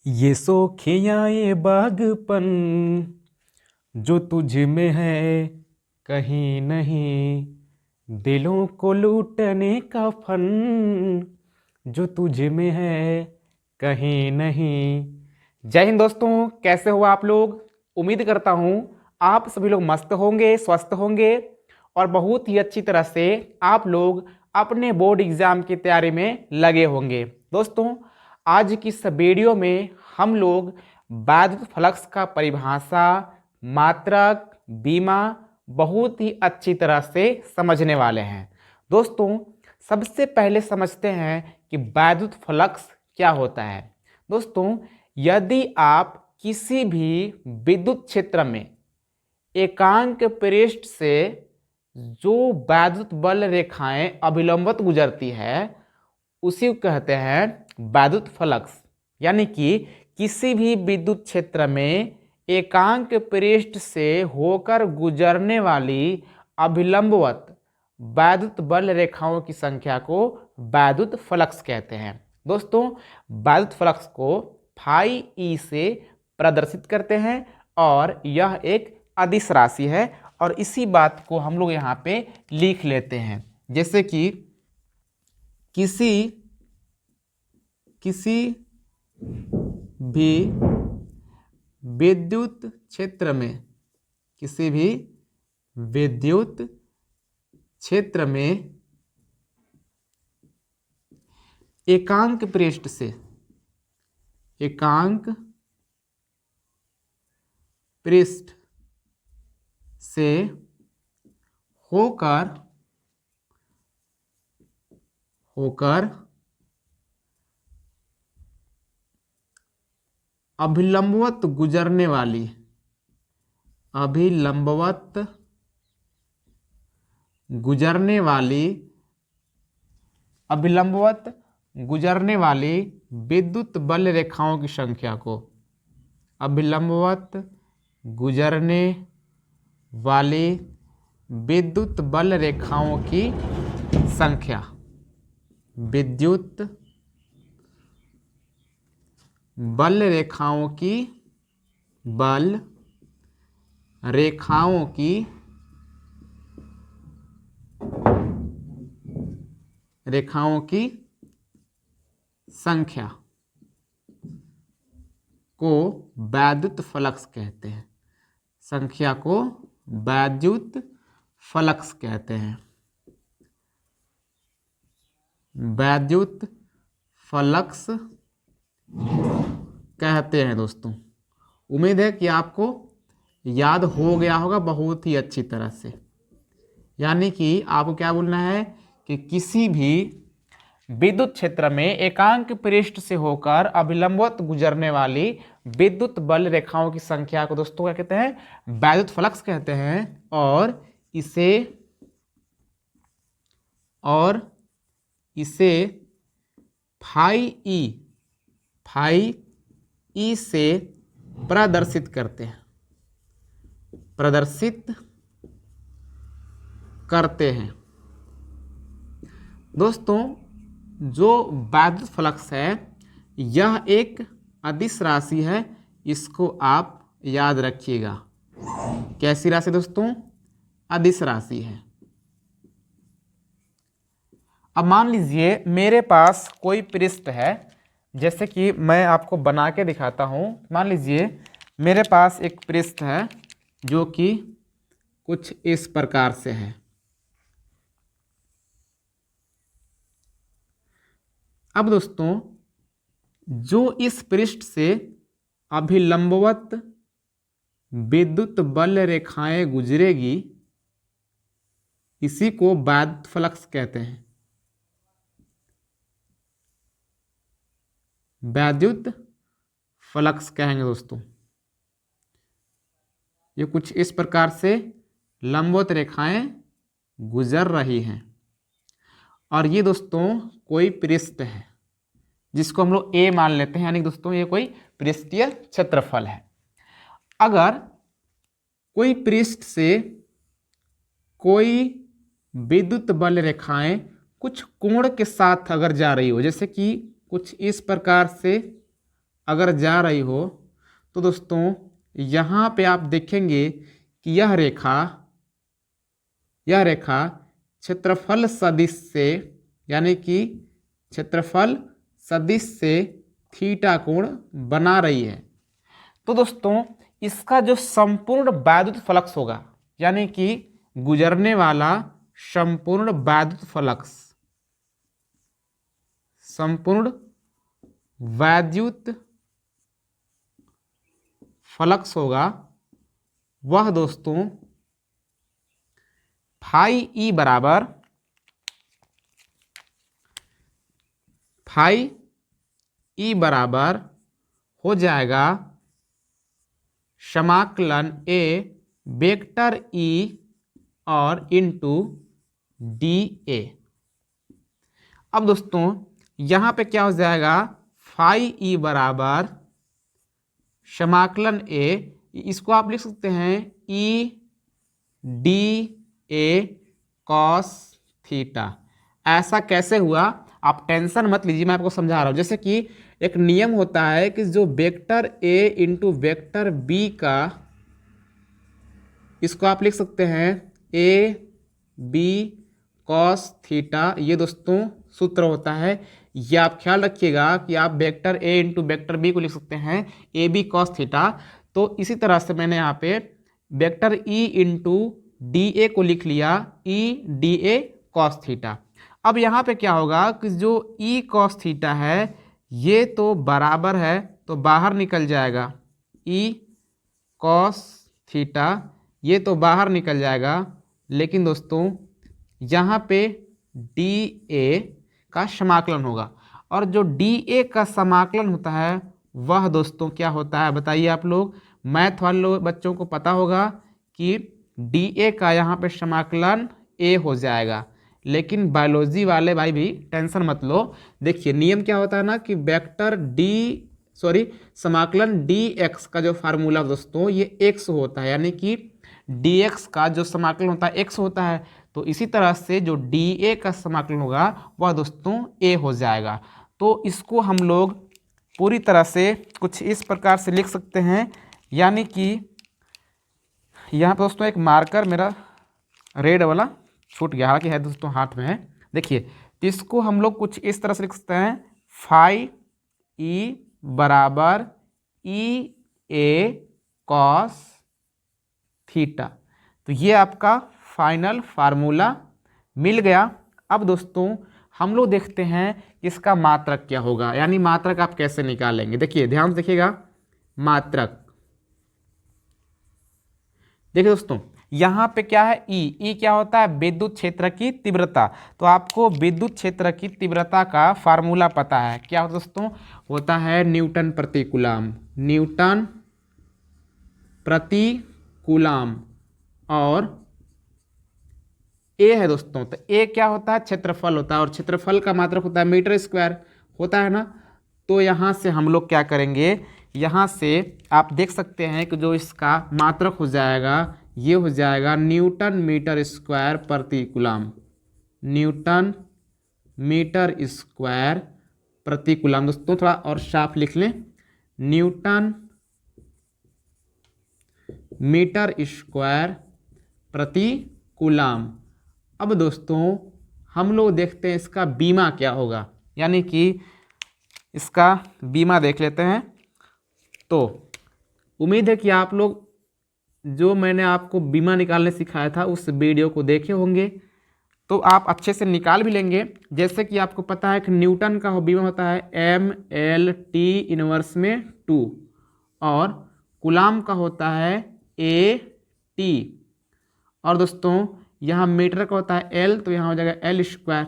ये शौखियाँ ये बागपन जो तुझ में है कहीं नहीं, दिलों को लूटने का फन जो तुझ में है कहीं नहीं। जय हिंद दोस्तों, कैसे हो आप लोग। उम्मीद करता हूँ आप सभी लोग मस्त होंगे, स्वस्थ होंगे और बहुत ही अच्छी तरह से आप लोग अपने बोर्ड एग्जाम की तैयारी में लगे होंगे। दोस्तों, आज की इस वीडियो में हम लोग वैद्युत फ्लक्स का परिभाषा, मात्रक, बीमा बहुत ही अच्छी तरह से समझने वाले हैं। दोस्तों, सबसे पहले समझते हैं कि वैद्युत फ्लक्स क्या होता है। दोस्तों, यदि आप किसी भी विद्युत क्षेत्र में एकांक पृष्ठ से जो वैद्युत बल रेखाएं अभिलंबवत गुजरती है उसी को कहते हैं वैद्युत फ्लक्स। यानी कि किसी भी विद्युत क्षेत्र में एकांक पृष्ठ से होकर गुजरने वाली अभिलंबवत वैद्युत बल रेखाओं की संख्या को वैद्युत फ्लक्स कहते हैं। दोस्तों, वैद्युत फ्लक्स को फाई ई से प्रदर्शित करते हैं और यह एक अदिश राशि है और इसी बात को हम लोग यहाँ पे लिख लेते हैं। जैसे कि किसी भी विद्युत क्षेत्र में एकांक पृष्ठ से होकर अभिलंबवत गुजरने वाली विद्युत बल रेखाओं की संख्या को विद्युत बल रेखाओं की संख्या बल रेखाओं की संख्या को वैद्युत फ्लक्स कहते हैं। वैद्युत फ्लक्स कहते हैं। दोस्तों, उम्मीद है कि आपको याद हो गया होगा बहुत ही अच्छी तरह से। यानी कि आपको क्या बोलना है कि किसी भी विद्युत क्षेत्र में एकांक पृष्ठ से होकर अभिलंबवत गुजरने वाली विद्युत बल रेखाओं की संख्या को दोस्तों क्या कहते हैं, वैद्युत फ्लक्स कहते हैं। और इसे फाई ई से प्रदर्शित करते हैं। दोस्तों, जो वैद्युत फ्लक्स है यह एक अदिश राशि है, इसको आप याद रखिएगा। कैसी राशि दोस्तों? अदिश राशि है। अब मान लीजिए मेरे पास कोई पृष्ठ है, जैसे कि मैं आपको बना के दिखाता हूं। मान लीजिए मेरे पास एक पृष्ठ है जो कि कुछ इस प्रकार से है। अब दोस्तों, जो इस पृष्ठ से अभिलंबवत विद्युत बल रेखाएं गुजरेगी इसी को वैद्युत फ्लक्स कहते हैं। वैद्युत फ्लक्स कहेंगे दोस्तों। ये कुछ इस प्रकार से लंबवत रेखाएं गुजर रही हैं और ये दोस्तों कोई पृष्ठ है जिसको हम लोग ए मान लेते हैं। यानी दोस्तों ये कोई पृष्ठीय क्षेत्रफल है। अगर कोई पृष्ठ से कोई विद्युत बल रेखाएं कुछ कोण के साथ अगर जा रही हो, जैसे कि कुछ इस प्रकार से अगर जा रही हो तो दोस्तों यहाँ पे आप देखेंगे कि यह रेखा क्षेत्रफल सदिश से, यानी कि क्षेत्रफल सदिश से थीटा कोण बना रही है। तो दोस्तों इसका जो संपूर्ण वैद्युत फ्लक्स होगा, यानी कि गुजरने वाला संपूर्ण वैद्युत फ्लक्स, संपूर्ण वैद्युत फ्लक्स होगा, वह दोस्तों फाई ई बराबर हो जाएगा समाकलन ए वेक्टर ई और इंटू डी ए। अब दोस्तों यहाँ पे क्या हो जाएगा, फाई ई बराबर समाकलन ए, इसको आप लिख सकते हैं E D A cos theta. ऐसा कैसे हुआ आप टेंशन मत लीजिए, मैं आपको समझा रहा हूँ। जैसे कि एक नियम होता है कि जो vector A into vector B का, इसको आप लिख सकते हैं ए बी कॉस थीटा, ये दोस्तों सूत्र होता है। ये आप ख्याल रखिएगा कि आप vector A into vector B को लिख सकते हैं ए बी कॉस थीटा। तो इसी तरह से मैंने यहाँ पे vector E into D A को लिख लिया E D A cos theta. अब यहाँ पे क्या होगा कि जो ई कॉस थीटा है ये तो बराबर है, तो बाहर निकल जाएगा, ई कॉस थीटा ये तो बाहर निकल जाएगा। लेकिन दोस्तों यहाँ पे डी ए का समाकलन होगा, और जो डी ए का समाकलन होता है वह दोस्तों क्या होता है बताइए आप लोग। मैथ वाले बच्चों को पता होगा कि डी ए का यहाँ पे समाकलन ए हो जाएगा, लेकिन बायोलॉजी वाले भाई भी टेंशन मत लो। देखिए नियम क्या होता है ना कि वेक्टर समाकलन डी एक्स का जो फार्मूला दोस्तों ये एक्स होता है, यानी कि डी एक्स का जो समाकलन होता है एक्स होता है। तो इसी तरह से जो डी ए का समाकलन होगा वह दोस्तों ए हो जाएगा। तो इसको हम लोग पूरी तरह से कुछ इस प्रकार से लिख सकते हैं, यानी कि यहाँ पर दोस्तों एक मार्कर मेरा रेड वाला छूट गया, हालांकि है दोस्तों हाथ में है। देखिए इसको हम लोग कुछ इस तरह से लिख सकते हैं फाई ई बराबर ई ए कॉस थीटा। तो ये आपका फाइनल फार्मूला मिल गया। अब दोस्तों हम लोग देखते हैं इसका मात्रक क्या होगा, यानी मात्रक आप कैसे निकालेंगे। देखिए ध्यान से देखिएगा, मात्रक देखिए दोस्तों यहाँ पे क्या है ई क्या होता है विद्युत क्षेत्र की तीव्रता। तो आपको विद्युत क्षेत्र की तीव्रता का फार्मूला पता है, क्या होता दोस्तों, होता है न्यूटन प्रति कूलम, न्यूटन प्रति कूलम। और ए है दोस्तों, तो ए क्या होता है क्षेत्रफल होता है, और क्षेत्रफल का मात्रक होता है मीटर स्क्वायर होता है ना। तो यहाँ से हम लोग क्या करेंगे, यहाँ से आप देख सकते हैं कि जो इसका मात्रक हो जाएगा ये हो जाएगा न्यूटन मीटर स्क्वायर प्रति कूलम, न्यूटन मीटर स्क्वायर प्रति कूलम। दोस्तों थोड़ा और साफ लिख लें, न्यूटन मीटर स्क्वायर प्रति कूलम। अब दोस्तों हम लोग देखते हैं इसका बीमा क्या होगा, यानी कि इसका बीमा देख लेते हैं। तो उम्मीद है कि आप लोग जो मैंने आपको बीमा निकालने सिखाया था उस वीडियो को देखे होंगे, तो आप अच्छे से निकाल भी लेंगे। जैसे कि आपको पता है कि न्यूटन का बीमा होता है एम एल टी इनवर्स में 2, और कूलम का होता है ए टी, और दोस्तों यहाँ मीटर का होता है एल, तो यहाँ हो जाएगा एल स्क्वायर।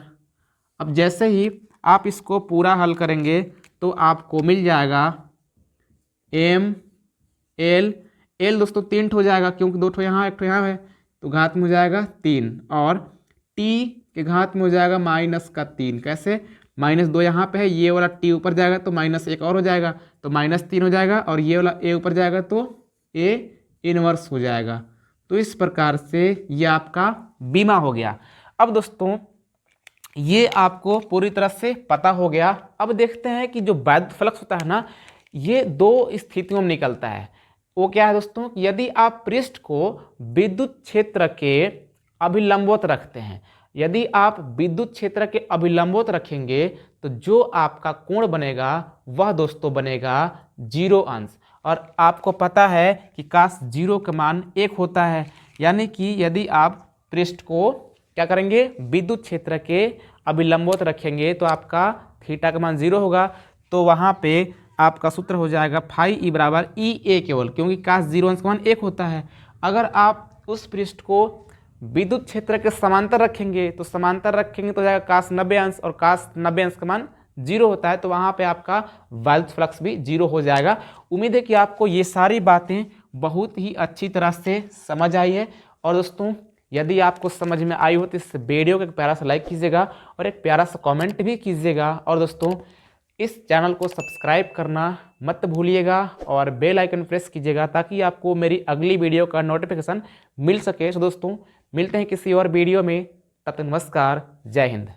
अब जैसे ही आप इसको पूरा हल करेंगे तो आपको मिल जाएगा एम एल दोस्तों 3 हो जाएगा, क्योंकि 2 यहाँ 1 यहाँ है, तो घात में हो जाएगा 3, और टी के घात में हो जाएगा -3। कैसे, -2 यहाँ पे है, ये वाला टी ऊपर जाएगा तो -1 और हो जाएगा, तो -3 हो जाएगा, और ये वाला ए ऊपर जाएगा तो ए इनवर्स हो जाएगा। तो इस प्रकार से ये आपका बीमा हो गया। अब दोस्तों ये आपको पूरी तरह से पता हो गया। अब देखते हैं कि जो वैद्युत फ्लक्स होता है ना, ये दो स्थितियों में निकलता है। वो क्या है दोस्तों, यदि आप पृष्ठ को विद्युत क्षेत्र के अभिलंबवत रखते हैं, यदि आप विद्युत क्षेत्र के अभिलंबवत रखेंगे तो जो आपका कोण बनेगा वह दोस्तों बनेगा 0 अंश। और आपको पता है कि cos 0 का मान 1 होता है, यानी कि यदि आप पृष्ठ को क्या करेंगे, विद्युत क्षेत्र के अभिलंबवत रखेंगे तो आपका थीटा का मान 0 होगा। तो वहाँ पे आपका सूत्र हो जाएगा फाई ई बराबर ई ए केवल, क्योंकि cos 0 अंश का मान 1 होता है। अगर आप उस पृष्ठ को विद्युत क्षेत्र के समांतर रखेंगे तो समांतर रखेंगे तो हो जाएगा cos 90 अंश, और cos 90 अंश का मान 0 होता है, तो वहाँ पे आपका विद्युत फ्लक्स भी 0 हो जाएगा। उम्मीद है कि आपको ये सारी बातें बहुत ही अच्छी तरह से समझ आई है। और दोस्तों यदि आपको समझ में आई हो तो इस वीडियो को एक प्यारा सा लाइक कीजिएगा और एक प्यारा सा कमेंट भी कीजिएगा। और दोस्तों इस चैनल को सब्सक्राइब करना मत भूलिएगा और बेल आइकन प्रेस कीजिएगा ताकि आपको मेरी अगली वीडियो का नोटिफिकेशन मिल सके। तो दोस्तों मिलते हैं किसी और वीडियो में, तब तक नमस्कार, जय हिंद।